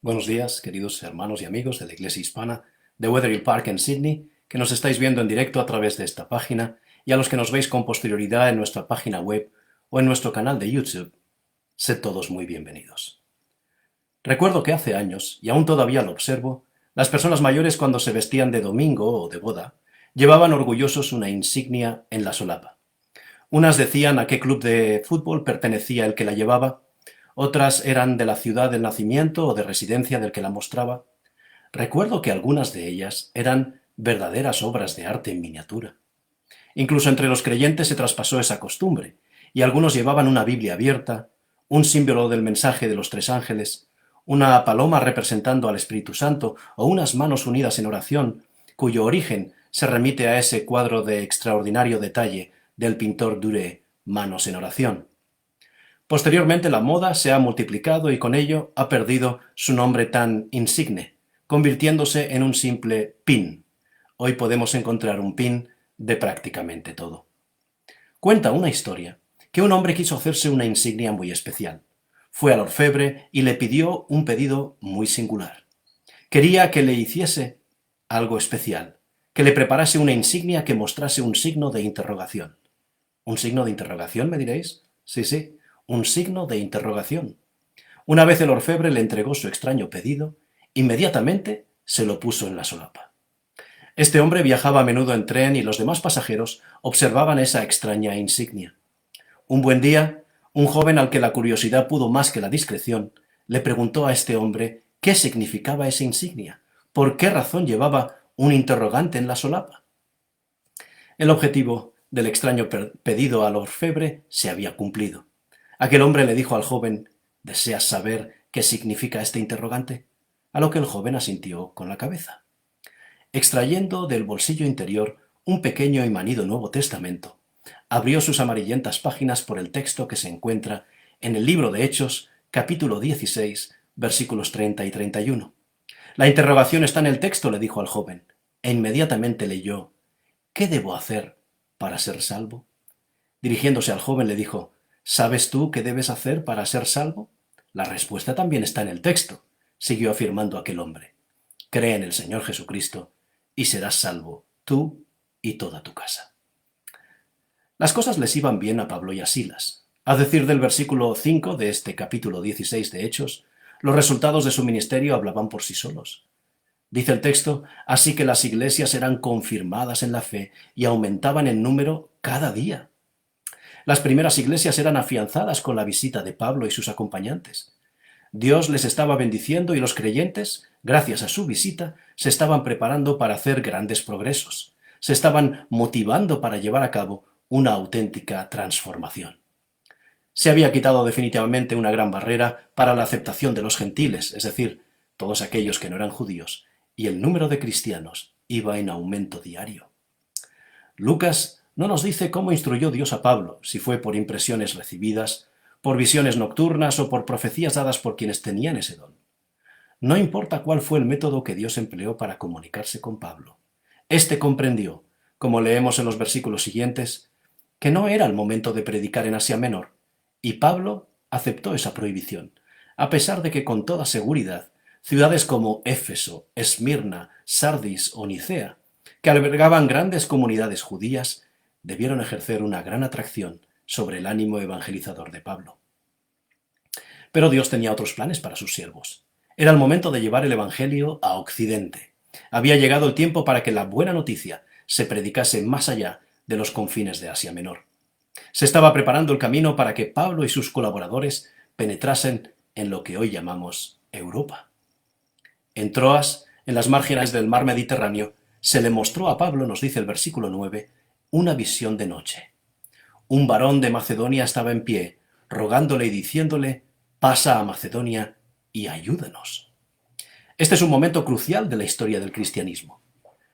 Buenos días, queridos hermanos y amigos de la Iglesia Hispana de Wetherill Park en Sydney, que nos estáis viendo en directo a través de esta página, y a los que nos veis con posterioridad en nuestra página web o en nuestro canal de YouTube. Sed todos muy bienvenidos. Recuerdo que hace años, y aún todavía lo observo, las personas mayores, cuando se vestían de domingo o de boda, llevaban orgullosos una insignia en la solapa. Unas decían a qué club de fútbol pertenecía el que la llevaba, otras eran de la ciudad del nacimiento o de residencia del que la mostraba. Recuerdo que algunas de ellas eran verdaderas obras de arte en miniatura. Incluso entre los creyentes se traspasó esa costumbre, y algunos llevaban una Biblia abierta, un símbolo del mensaje de los tres ángeles, una paloma representando al Espíritu Santo o unas manos unidas en oración, cuyo origen se remite a ese cuadro de extraordinario detalle del pintor Duret, Manos en oración. Posteriormente la moda se ha multiplicado y con ello ha perdido su nombre tan insigne, convirtiéndose en un simple pin. Hoy podemos encontrar un pin de prácticamente todo. Cuenta una historia que un hombre quiso hacerse una insignia muy especial. Fue al orfebre y le pidió un pedido muy singular. Quería que le hiciese algo especial, que le preparase una insignia que mostrase un signo de interrogación. ¿Un signo de interrogación, me diréis? Sí, un signo de interrogación. Una vez el orfebre le entregó su extraño pedido, inmediatamente se lo puso en la solapa. Este hombre viajaba a menudo en tren y los demás pasajeros observaban esa extraña insignia. Un buen día, un joven al que la curiosidad pudo más que la discreción, le preguntó a este hombre qué significaba esa insignia, por qué razón llevaba un interrogante en la solapa. El objetivo del extraño pedido al orfebre se había cumplido. Aquel hombre le dijo al joven: «¿Deseas saber qué significa este interrogante?», a lo que el joven asintió con la cabeza. Extrayendo del bolsillo interior un pequeño y manido Nuevo Testamento, abrió sus amarillentas páginas por el texto que se encuentra en el libro de Hechos, capítulo 16, versículos 30 y 31. «La interrogación está en el texto», le dijo al joven, e inmediatamente leyó: «¿Qué debo hacer para ser salvo?». Dirigiéndose al joven le dijo: «¿Sabes tú qué debes hacer para ser salvo?». «La respuesta también está en el texto», siguió afirmando aquel hombre. «Cree en el Señor Jesucristo y serás salvo, tú y toda tu casa». Las cosas les iban bien a Pablo y a Silas. A decir del versículo 5 de este capítulo 16 de Hechos, los resultados de su ministerio hablaban por sí solos. Dice el texto: «Así que las iglesias eran confirmadas en la fe y aumentaban en número cada día». Las primeras iglesias eran afianzadas con la visita de Pablo y sus acompañantes. Dios les estaba bendiciendo y los creyentes, gracias a su visita, se estaban preparando para hacer grandes progresos. Se estaban motivando para llevar a cabo una auténtica transformación. Se había quitado definitivamente una gran barrera para la aceptación de los gentiles, es decir, todos aquellos que no eran judíos, y el número de cristianos iba en aumento diario. Lucas no nos dice cómo instruyó Dios a Pablo, si fue por impresiones recibidas, por visiones nocturnas o por profecías dadas por quienes tenían ese don. No importa cuál fue el método que Dios empleó para comunicarse con Pablo. Éste comprendió, como leemos en los versículos siguientes, que no era el momento de predicar en Asia Menor, y Pablo aceptó esa prohibición, a pesar de que con toda seguridad ciudades como Éfeso, Esmirna, Sardis o Nicea, que albergaban grandes comunidades judías, debieron ejercer una gran atracción sobre el ánimo evangelizador de Pablo. Pero Dios tenía otros planes para sus siervos. Era el momento de llevar el Evangelio a Occidente. Había llegado el tiempo para que la buena noticia se predicase más allá de los confines de Asia Menor. Se estaba preparando el camino para que Pablo y sus colaboradores penetrasen en lo que hoy llamamos Europa. En Troas, en las márgenes del mar Mediterráneo, se le mostró a Pablo, nos dice el versículo 9, una visión de noche. Un varón de Macedonia estaba en pie, rogándole y diciéndole: «Pasa a Macedonia y ayúdanos». Este es un momento crucial de la historia del cristianismo.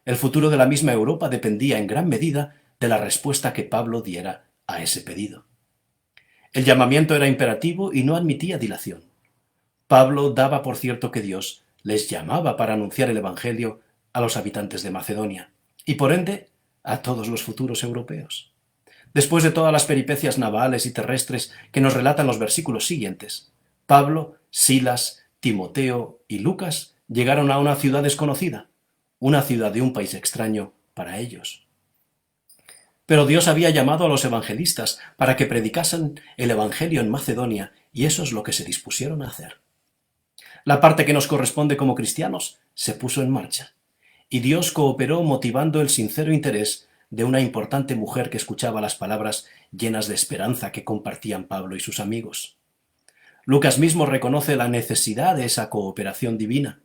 El futuro de la misma Europa dependía en gran medida de la respuesta que Pablo diera a ese pedido. El llamamiento era imperativo y no admitía dilación. Pablo daba por cierto que Dios les llamaba para anunciar el Evangelio a los habitantes de Macedonia y, por ende, a todos los futuros europeos. Después de todas las peripecias navales y terrestres que nos relatan los versículos siguientes, Pablo, Silas, Timoteo y Lucas llegaron a una ciudad desconocida, una ciudad de un país extraño para ellos. Pero Dios había llamado a los evangelistas para que predicasen el Evangelio en Macedonia, y eso es lo que se dispusieron a hacer. La parte que nos corresponde como cristianos se puso en marcha, y Dios cooperó motivando el sincero interés de una importante mujer que escuchaba las palabras llenas de esperanza que compartían Pablo y sus amigos. Lucas mismo reconoce la necesidad de esa cooperación divina.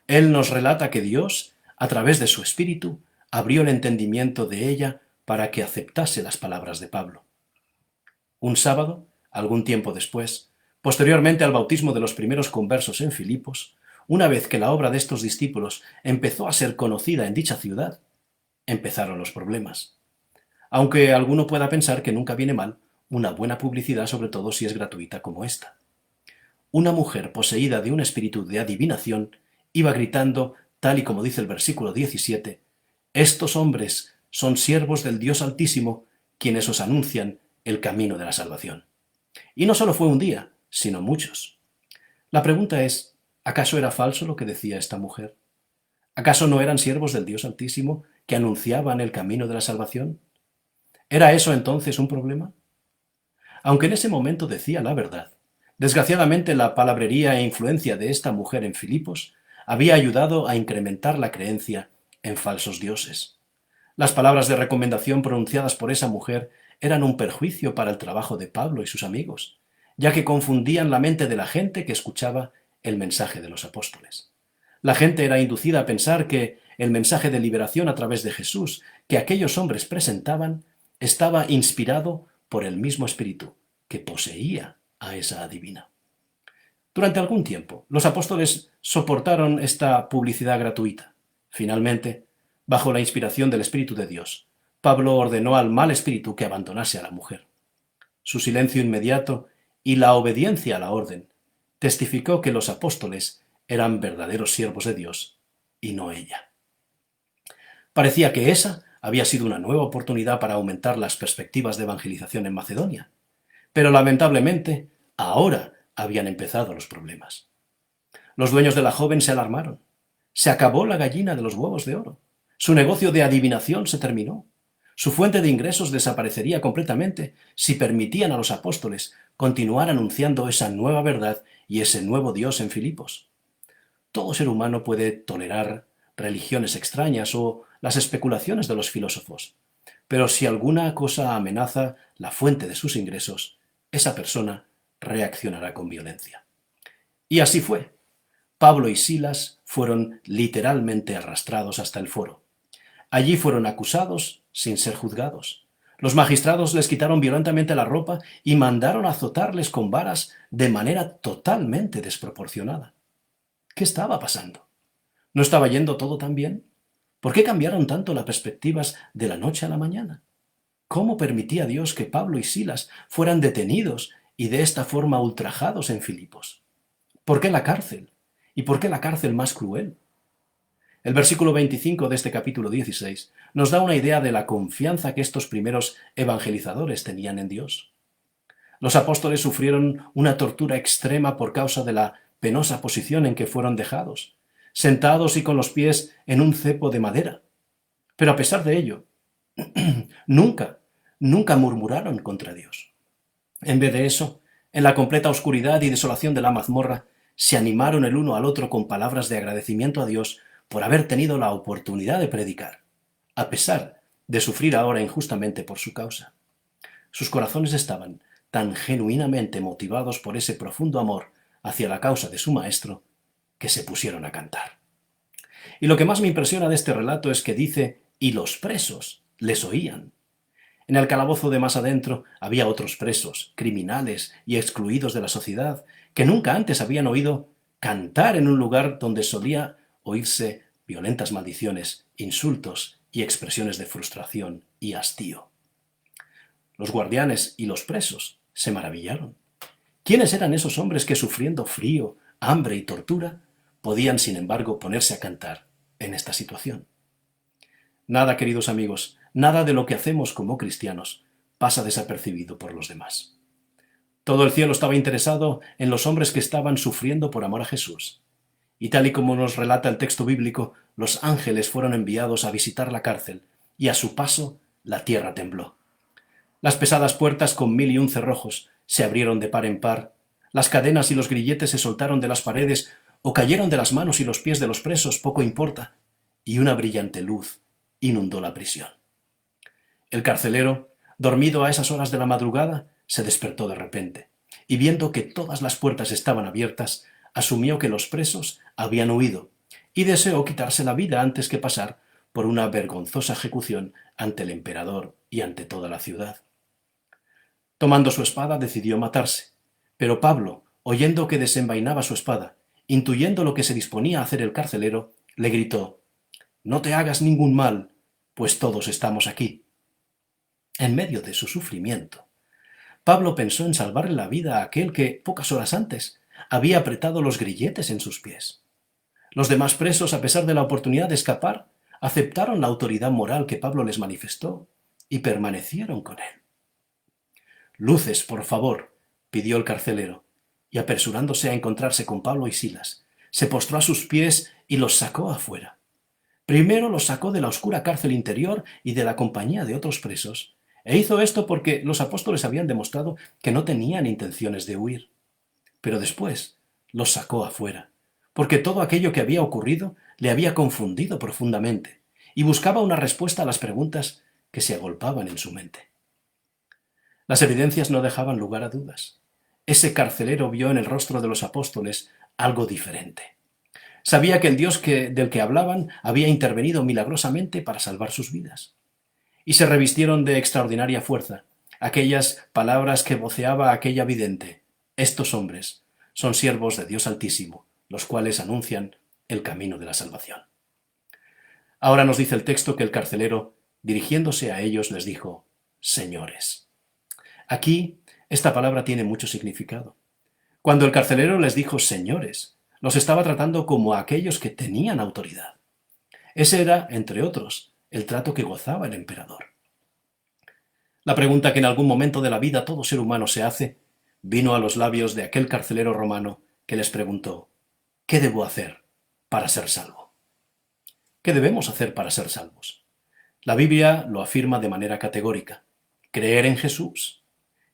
Él nos relata que Dios, a través de su Espíritu, abrió el entendimiento de ella para que aceptase las palabras de Pablo. Un sábado, algún tiempo después, posteriormente al bautismo de los primeros conversos en Filipos, una vez que la obra de estos discípulos empezó a ser conocida en dicha ciudad, empezaron los problemas. Aunque alguno pueda pensar que nunca viene mal una buena publicidad, sobre todo si es gratuita como esta. Una mujer poseída de un espíritu de adivinación iba gritando, tal y como dice el versículo 17, «Estos hombres son siervos del Dios Altísimo, quienes os anuncian el camino de la salvación». Y no solo fue un día, sino muchos. La pregunta es, ¿acaso era falso lo que decía esta mujer? ¿Acaso no eran siervos del Dios Altísimo que anunciaban el camino de la salvación? ¿Era eso entonces un problema? Aunque en ese momento decía la verdad, desgraciadamente la palabrería e influencia de esta mujer en Filipos había ayudado a incrementar la creencia en falsos dioses. Las palabras de recomendación pronunciadas por esa mujer eran un perjuicio para el trabajo de Pablo y sus amigos, ya que confundían la mente de la gente que escuchaba el mensaje de los apóstoles. La gente era inducida a pensar que el mensaje de liberación a través de Jesús que aquellos hombres presentaban estaba inspirado por el mismo espíritu que poseía a esa adivina. Durante algún tiempo, los apóstoles soportaron esta publicidad gratuita. Finalmente, bajo la inspiración del Espíritu de Dios, Pablo ordenó al mal espíritu que abandonase a la mujer. Su silencio inmediato y la obediencia a la orden testificó que los apóstoles eran verdaderos siervos de Dios y no ella. Parecía que esa había sido una nueva oportunidad para aumentar las perspectivas de evangelización en Macedonia, pero lamentablemente ahora habían empezado los problemas. Los dueños de la joven se alarmaron. Se acabó la gallina de los huevos de oro. Su negocio de adivinación se terminó. Su fuente de ingresos desaparecería completamente si permitían a los apóstoles continuar anunciando esa nueva verdad y ese nuevo Dios en Filipos. Todo ser humano puede tolerar religiones extrañas o las especulaciones de los filósofos, pero si alguna cosa amenaza la fuente de sus ingresos, esa persona reaccionará con violencia. Y así fue. Pablo y Silas fueron literalmente arrastrados hasta el foro. Allí fueron acusados sin ser juzgados. Los magistrados les quitaron violentamente la ropa y mandaron azotarles con varas de manera totalmente desproporcionada. ¿Qué estaba pasando? ¿No estaba yendo todo tan bien? ¿Por qué cambiaron tanto las perspectivas de la noche a la mañana? ¿Cómo permitía Dios que Pablo y Silas fueran detenidos y de esta forma ultrajados en Filipos? ¿Por qué la cárcel? ¿Y por qué la cárcel más cruel? El versículo 25 de este capítulo 16 nos da una idea de la confianza que estos primeros evangelizadores tenían en Dios. Los apóstoles sufrieron una tortura extrema por causa de la penosa posición en que fueron dejados, sentados y con los pies en un cepo de madera. Pero a pesar de ello, nunca murmuraron contra Dios. En vez de eso, en la completa oscuridad y desolación de la mazmorra, se animaron el uno al otro con palabras de agradecimiento a Dios por haber tenido la oportunidad de predicar, a pesar de sufrir ahora injustamente por su causa. Sus corazones estaban tan genuinamente motivados por ese profundo amor hacia la causa de su maestro, que se pusieron a cantar. Y lo que más me impresiona de este relato es que dice, y los presos les oían. En el calabozo de más adentro había otros presos, criminales y excluidos de la sociedad, que nunca antes habían oído cantar en un lugar donde solía oírse violentas maldiciones, insultos y expresiones de frustración y hastío. Los guardianes y los presos se maravillaron. ¿Quiénes eran esos hombres que, sufriendo frío, hambre y tortura, podían, sin embargo, ponerse a cantar en esta situación? Nada, queridos amigos, nada de lo que hacemos como cristianos pasa desapercibido por los demás. Todo el cielo estaba interesado en los hombres que estaban sufriendo por amor a Jesús. Y tal y como nos relata el texto bíblico, los ángeles fueron enviados a visitar la cárcel, y a su paso la tierra tembló. Las pesadas puertas con 1001 cerrojos se abrieron de par en par, las cadenas y los grilletes se soltaron de las paredes o cayeron de las manos y los pies de los presos, poco importa, y una brillante luz inundó la prisión. El carcelero, dormido a esas horas de la madrugada, se despertó de repente, y viendo que todas las puertas estaban abiertas, asumió que los presos habían huido, y deseó quitarse la vida antes que pasar por una vergonzosa ejecución ante el emperador y ante toda la ciudad. Tomando su espada, decidió matarse, pero Pablo, oyendo que desenvainaba su espada, intuyendo lo que se disponía a hacer el carcelero, le gritó: «No te hagas ningún mal, pues todos estamos aquí». En medio de su sufrimiento, Pablo pensó en salvarle la vida a aquel que, pocas horas antes, había apretado los grilletes en sus pies. Los demás presos, a pesar de la oportunidad de escapar, aceptaron la autoridad moral que Pablo les manifestó y permanecieron con él. «Luces, por favor», pidió el carcelero, y apresurándose a encontrarse con Pablo y Silas, se postró a sus pies y los sacó afuera. Primero los sacó de la oscura cárcel interior y de la compañía de otros presos, e hizo esto porque los apóstoles habían demostrado que no tenían intenciones de huir. Pero después los sacó afuera, porque todo aquello que había ocurrido le había confundido profundamente, y buscaba una respuesta a las preguntas que se agolpaban en su mente. Las evidencias no dejaban lugar a dudas. Ese carcelero vio en el rostro de los apóstoles algo diferente. Sabía que el Dios del que hablaban había intervenido milagrosamente para salvar sus vidas. Y se revistieron de extraordinaria fuerza aquellas palabras que voceaba aquella vidente: «Estos hombres son siervos de Dios Altísimo, los cuales anuncian el camino de la salvación». Ahora nos dice el texto que el carcelero, dirigiéndose a ellos, les dijo: «Señores». Aquí, esta palabra tiene mucho significado. Cuando el carcelero les dijo «señores», los estaba tratando como a aquellos que tenían autoridad. Ese era, entre otros, el trato que gozaba el emperador. La pregunta que en algún momento de la vida todo ser humano se hace vino a los labios de aquel carcelero romano que les preguntó: «¿Qué debo hacer para ser salvo?». ¿Qué debemos hacer para ser salvos? La Biblia lo afirma de manera categórica: creer en Jesús,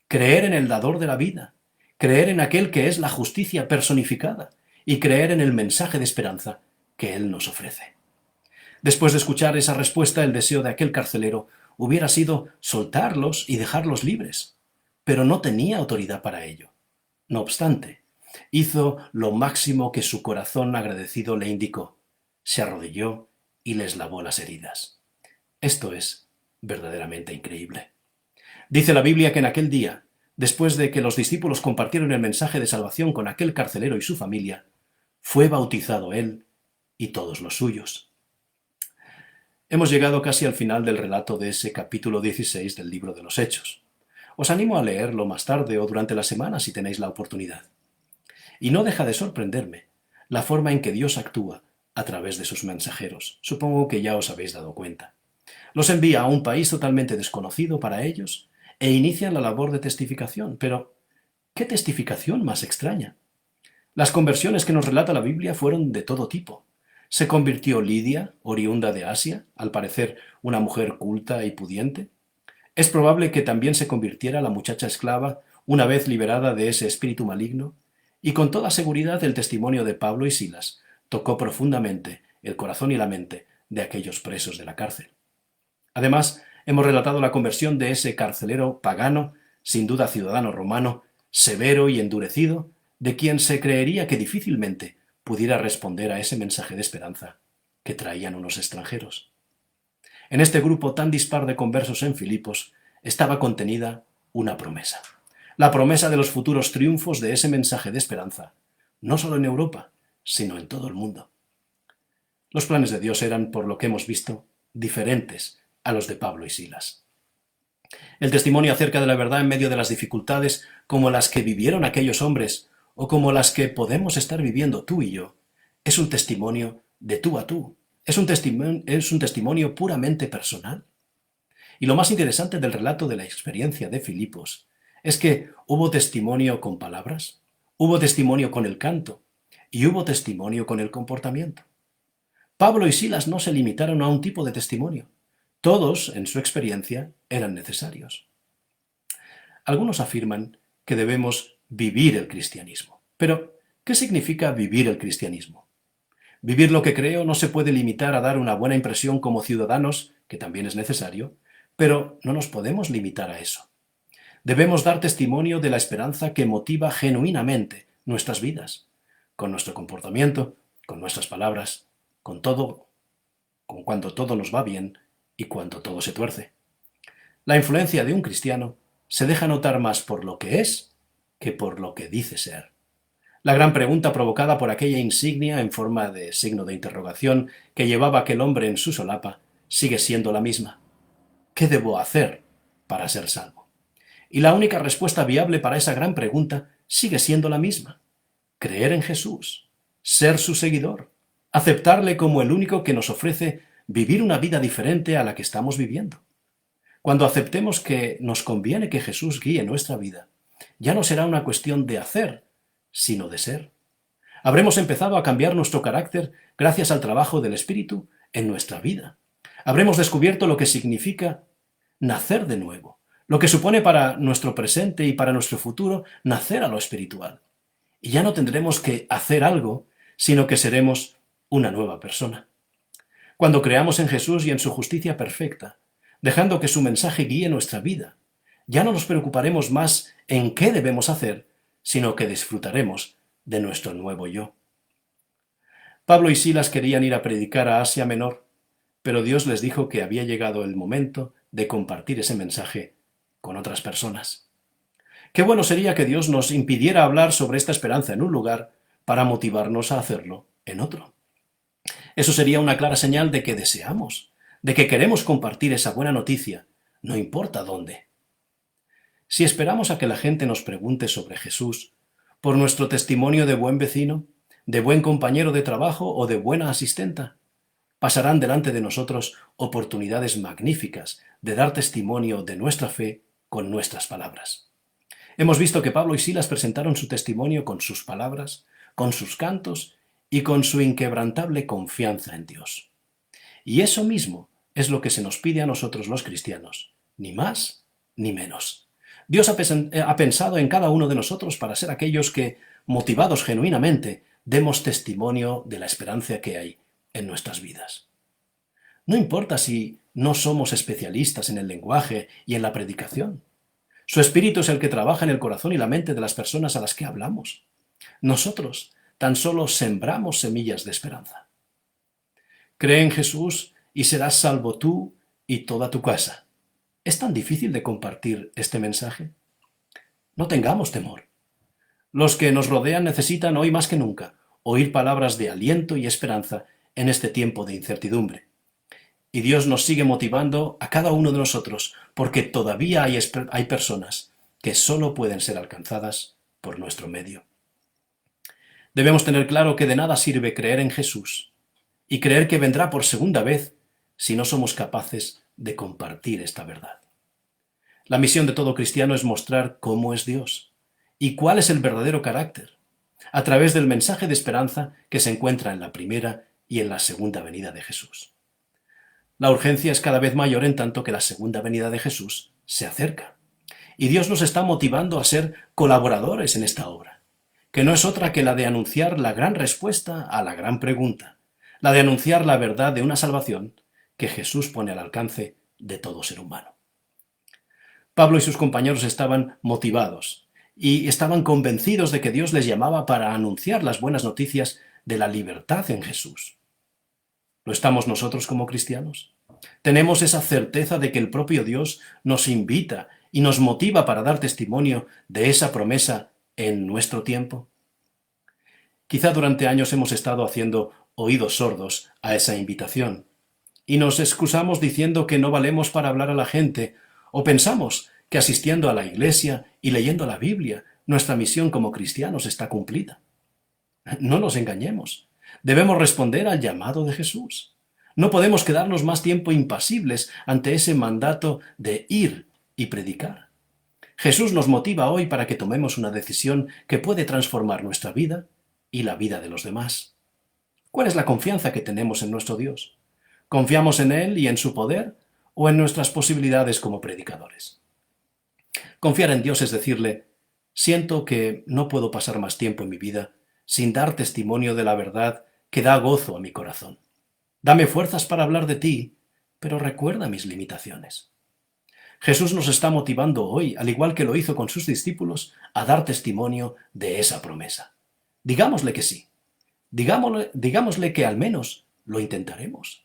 creer en el dador de la vida, creer en aquel que es la justicia personificada y creer en el mensaje de esperanza que Él nos ofrece. Después de escuchar esa respuesta, el deseo de aquel carcelero hubiera sido soltarlos y dejarlos libres, pero no tenía autoridad para ello. No obstante, hizo lo máximo que su corazón agradecido le indicó: se arrodilló y les lavó las heridas. Esto es verdaderamente increíble. Dice la Biblia que en aquel día, después de que los discípulos compartieron el mensaje de salvación con aquel carcelero y su familia, fue bautizado él y todos los suyos. Hemos llegado casi al final del relato de ese capítulo 16 del libro de los Hechos. Os animo a leerlo más tarde o durante la semana si tenéis la oportunidad. Y no deja de sorprenderme la forma en que Dios actúa a través de sus mensajeros. Supongo que ya os habéis dado cuenta. Los envía a un país totalmente desconocido para ellos e inician la labor de testificación. Pero, ¿qué testificación más extraña? Las conversiones que nos relata la Biblia fueron de todo tipo. ¿Se convirtió Lidia, oriunda de Asia, al parecer una mujer culta y pudiente? Es probable que también se convirtiera la muchacha esclava una vez liberada de ese espíritu maligno, y con toda seguridad el testimonio de Pablo y Silas tocó profundamente el corazón y la mente de aquellos presos de la cárcel. Además, hemos relatado la conversión de ese carcelero pagano, sin duda ciudadano romano, severo y endurecido, de quien se creería que difícilmente pudiera responder a ese mensaje de esperanza que traían unos extranjeros. En este grupo tan dispar de conversos en Filipos estaba contenida una promesa, la promesa de los futuros triunfos de ese mensaje de esperanza, no solo en Europa, sino en todo el mundo. Los planes de Dios eran, por lo que hemos visto, diferentes a los de Pablo y Silas. El testimonio acerca de la verdad en medio de las dificultades como las que vivieron aquellos hombres o como las que podemos estar viviendo tú y yo, es un testimonio de tú a tú, es un testimonio puramente personal. Y lo más interesante del relato de la experiencia de Filipos es que hubo testimonio con palabras, hubo testimonio con el canto y hubo testimonio con el comportamiento. Pablo y Silas no se limitaron a un tipo de testimonio. Todos, en su experiencia, eran necesarios. Algunos afirman que debemos vivir el cristianismo. Pero, ¿qué significa vivir el cristianismo? Vivir lo que creo no se puede limitar a dar una buena impresión como ciudadanos, que también es necesario, pero no nos podemos limitar a eso. Debemos dar testimonio de la esperanza que motiva genuinamente nuestras vidas, con nuestro comportamiento, con nuestras palabras, con todo, con cuando todo nos va bien y cuando todo se tuerce. La influencia de un cristiano se deja notar más por lo que es que por lo que dice ser. La gran pregunta provocada por aquella insignia en forma de signo de interrogación que llevaba aquel hombre en su solapa sigue siendo la misma. ¿Qué debo hacer para ser salvo? Y la única respuesta viable para esa gran pregunta sigue siendo la misma. Creer en Jesús, ser su seguidor, aceptarle como el único que nos ofrece vivir una vida diferente a la que estamos viviendo. Cuando aceptemos que nos conviene que Jesús guíe nuestra vida, ya no será una cuestión de hacer, sino de ser. Habremos empezado a cambiar nuestro carácter gracias al trabajo del Espíritu en nuestra vida. Habremos descubierto lo que significa nacer de nuevo, lo que supone para nuestro presente y para nuestro futuro nacer a lo espiritual. Y ya no tendremos que hacer algo, sino que seremos una nueva persona. Cuando creamos en Jesús y en su justicia perfecta, dejando que su mensaje guíe nuestra vida, ya no nos preocuparemos más en qué debemos hacer, sino que disfrutaremos de nuestro nuevo yo. Pablo y Silas querían ir a predicar a Asia Menor, pero Dios les dijo que había llegado el momento de compartir ese mensaje con otras personas. Qué bueno sería que Dios nos impidiera hablar sobre esta esperanza en un lugar para motivarnos a hacerlo en otro. Eso sería una clara señal de que deseamos, de que queremos compartir esa buena noticia, no importa dónde. Si esperamos a que la gente nos pregunte sobre Jesús, por nuestro testimonio de buen vecino, de buen compañero de trabajo o de buena asistenta, pasarán delante de nosotros oportunidades magníficas de dar testimonio de nuestra fe con nuestras palabras. Hemos visto que Pablo y Silas presentaron su testimonio con sus palabras, con sus cantos y con su inquebrantable confianza en Dios. Y eso mismo es lo que se nos pide a nosotros los cristianos, ni más ni menos. Dios ha pensado en cada uno de nosotros para ser aquellos que, motivados genuinamente, demos testimonio de la esperanza que hay en nuestras vidas. No importa si no somos especialistas en el lenguaje y en la predicación. Su Espíritu es el que trabaja en el corazón y la mente de las personas a las que hablamos. Nosotros tan solo sembramos semillas de esperanza. Cree en Jesús y serás salvo tú y toda tu casa. ¿Es tan difícil de compartir este mensaje? No tengamos temor. Los que nos rodean necesitan hoy más que nunca oír palabras de aliento y esperanza en este tiempo de incertidumbre. Y Dios nos sigue motivando a cada uno de nosotros porque todavía hay personas que solo pueden ser alcanzadas por nuestro medio. Debemos tener claro que de nada sirve creer en Jesús y creer que vendrá por segunda vez si no somos capaces de compartir esta verdad. La misión de todo cristiano es mostrar cómo es Dios y cuál es el verdadero carácter, a través del mensaje de esperanza que se encuentra en la primera y en la segunda venida de Jesús. La urgencia es cada vez mayor en tanto que la segunda venida de Jesús se acerca. Y Dios nos está motivando a ser colaboradores en esta obra, que no es otra que la de anunciar la gran respuesta a la gran pregunta, la de anunciar la verdad de una salvación que Jesús pone al alcance de todo ser humano. Pablo y sus compañeros estaban motivados y estaban convencidos de que Dios les llamaba para anunciar las buenas noticias de la libertad en Jesús. ¿Lo estamos nosotros como cristianos? ¿Tenemos esa certeza de que el propio Dios nos invita y nos motiva para dar testimonio de esa promesa en nuestro tiempo? Quizá durante años hemos estado haciendo oídos sordos a esa invitación y nos excusamos diciendo que no valemos para hablar a la gente o pensamos que asistiendo a la iglesia y leyendo la Biblia nuestra misión como cristianos está cumplida. No nos engañemos. Debemos responder al llamado de Jesús. No podemos quedarnos más tiempo impasibles ante ese mandato de ir y predicar. Jesús nos motiva hoy para que tomemos una decisión que puede transformar nuestra vida y la vida de los demás. ¿Cuál es la confianza que tenemos en nuestro Dios? ¿Confiamos en Él y en su poder o en nuestras posibilidades como predicadores? Confiar en Dios es decirle, siento que no puedo pasar más tiempo en mi vida sin dar testimonio de la verdad que da gozo a mi corazón. Dame fuerzas para hablar de ti, pero recuerda mis limitaciones. Jesús nos está motivando hoy, al igual que lo hizo con sus discípulos, a dar testimonio de esa promesa. Digámosle que sí. Digámosle que al menos lo intentaremos.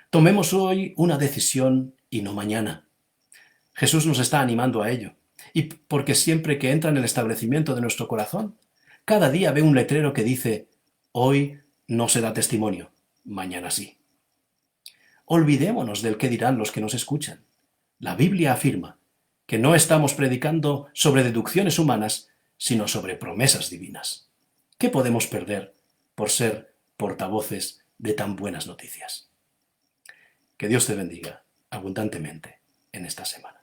Tomemos hoy una decisión y no mañana. Jesús nos está animando a ello. Y porque siempre que entra en el establecimiento de nuestro corazón, cada día ve un letrero que dice, hoy no se da testimonio, mañana sí. Olvidémonos del qué dirán los que nos escuchan. La Biblia afirma que no estamos predicando sobre deducciones humanas, sino sobre promesas divinas. ¿Qué podemos perder por ser portavoces de tan buenas noticias? Que Dios te bendiga abundantemente en esta semana.